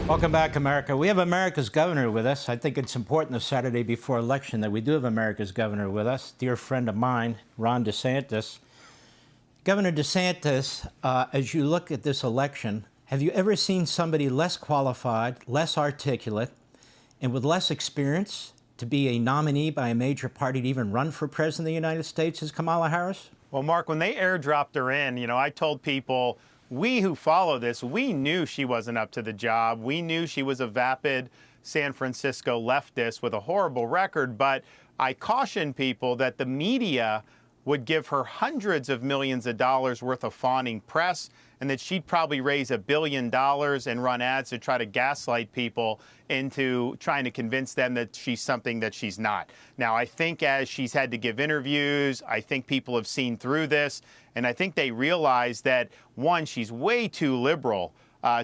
Welcome back, America. We have America's governor with us. I think it's important the Saturday before election that we do have America's governor with us. Dear friend of mine, Ron DeSantis. Governor DeSantis, as you look at this election, have you ever seen somebody less qualified, less articulate, and with less experience to be a nominee by a major party to even run for president of the United States as Kamala Harris? Well, Mark, when they airdropped her in, I told people, we who follow this, we knew she wasn't up to the job. We knew she was a vapid San Francisco leftist with a horrible record. But I cautioned people that the media would give her hundreds of millions of dollars worth of fawning press, and that she'd probably raise $1 billion and run ads to try to gaslight people into trying to convince them that she's something that she's not. Now, I think as she's had to give interviews, I think people have seen through this, and I think they realize that, one, she's way too liberal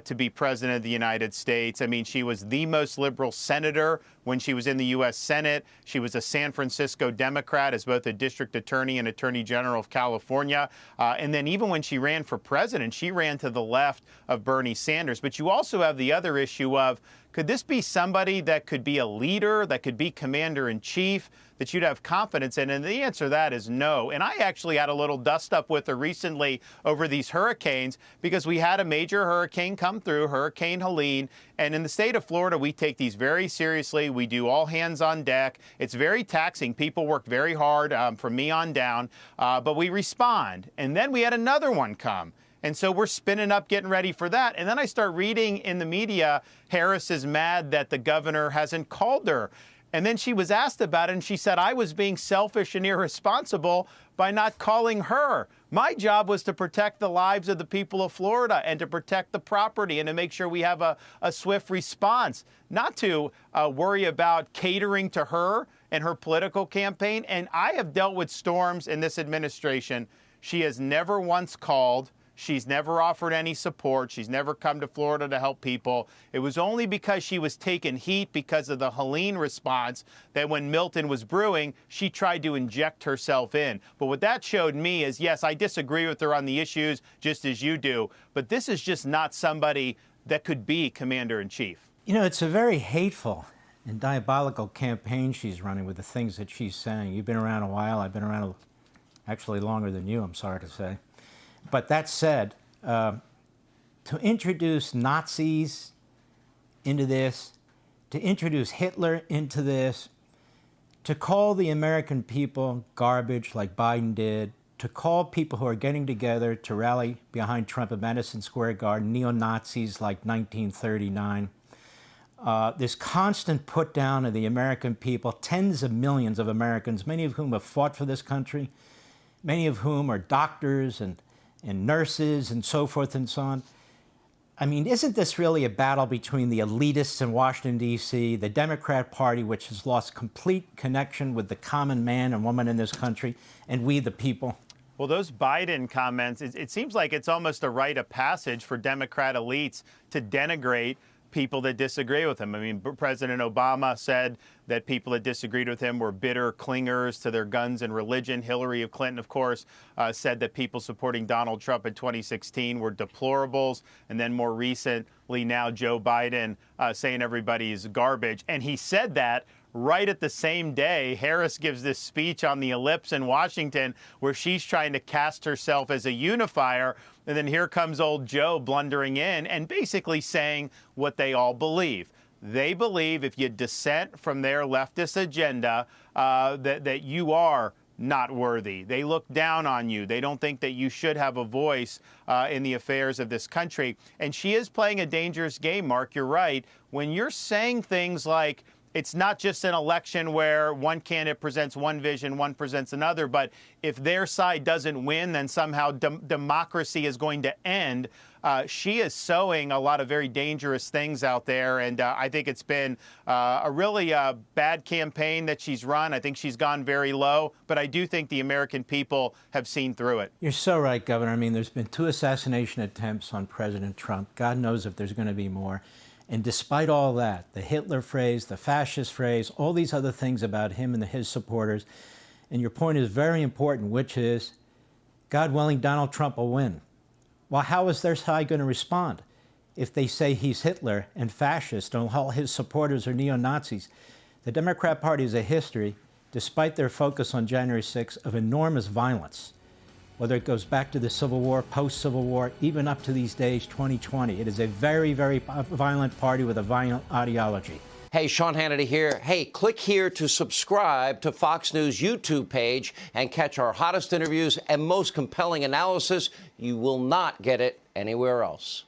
to be president of the United States. I mean, she was the most liberal senator when she was in the U.S. Senate. She was a San Francisco Democrat as both a district attorney and attorney general of California. And then even when she ran for president, she ran to the left of Bernie Sanders. But you also have the other issue of, could this be somebody that could be a leader, that could be commander-in-chief, that you'd have confidence in? And the answer to that is no. And I actually had a little dust-up with her recently over these hurricanes because we had a major hurricane come through, Hurricane Helene. And in the state of Florida, we take these very seriously. We do all hands on deck. It's very taxing. People work very hard from me on down, but we respond. And then we had another one come. And so we're spinning up, getting ready for that. And then I start reading in the media, Harris is mad that the governor hasn't called her. And then she was asked about it, and she said, I was being selfish and irresponsible by not calling her. My job was to protect the lives of the people of Florida and to protect the property and to make sure we have a swift response, not to worry about catering to her and her political campaign. And I have dealt with storms in this administration. She has never once called. She's never offered any support. She's never come to Florida to help people. It was only because she was taking heat because of the Helene response that when Milton was brewing, she tried to inject herself in. But what that showed me is, yes, I disagree with her on the issues, just as you do, but this is just not somebody that could be commander-in-chief. You know, it's a very hateful and diabolical campaign she's running with the things that she's saying. You've been around a while. I've been around actually longer than you, I'm sorry to say. But that said, to introduce Nazis into this, to introduce Hitler into this, to call the American people garbage like Biden did, to call people who are getting together to rally behind Trump at Madison Square Garden neo-Nazis like 1939, this constant put down of the American people, tens of millions of Americans, many of whom have fought for this country, many of whom are doctors and nurses and so forth and so on. I mean, isn't this really a battle between the elitists in Washington, D.C., the Democrat Party, which has lost complete connection with the common man and woman in this country, and we, the people? Well, those Biden comments, it seems like it's almost a rite of passage for Democrat elites to denigrate people that disagree with him. I mean, President Obama said that people that disagreed with him were bitter clingers to their guns and religion. Hillary Clinton, of course, said that people supporting Donald Trump in 2016 were deplorables. And then more recently now, Joe Biden saying everybody is garbage. And he said that right at the same day Harris gives this speech on the Ellipse in Washington where she's trying to cast herself as a unifier. And then here comes old Joe blundering in and basically saying what they all believe. They believe if you dissent from their leftist agenda, that you are not worthy. They look down on you. They don't think that you should have a voice in the affairs of this country. And she is playing a dangerous game, Mark. You're right. When you're saying things like, it's not just an election where one candidate presents one vision, one presents another, but if their side doesn't win, then somehow democracy is going to end. She is sowing a lot of very dangerous things out there, and I think it's been a really bad campaign that she's run. I think she's gone very low, but I do think the American people have seen through it. You're so right, Governor. I mean, there's been 2 assassination attempts on President Trump. God knows if there's going to be more. And despite all that, the Hitler phrase, the fascist phrase, all these other things about him and his supporters, and your point is very important, which is, God willing, Donald Trump will win. Well, how is their side going to respond? if they say he's Hitler and fascist and all his supporters are neo-Nazis. The Democrat Party has a history, despite their focus on January 6th, of enormous violence. Whether it goes back to the Civil War, post-Civil War, even up to these days, 2020. It is a very, very violent party with a violent ideology. Hey, Sean Hannity here. Hey, click here to subscribe to Fox News YouTube page and catch our hottest interviews and most compelling analysis. You will not get it anywhere else.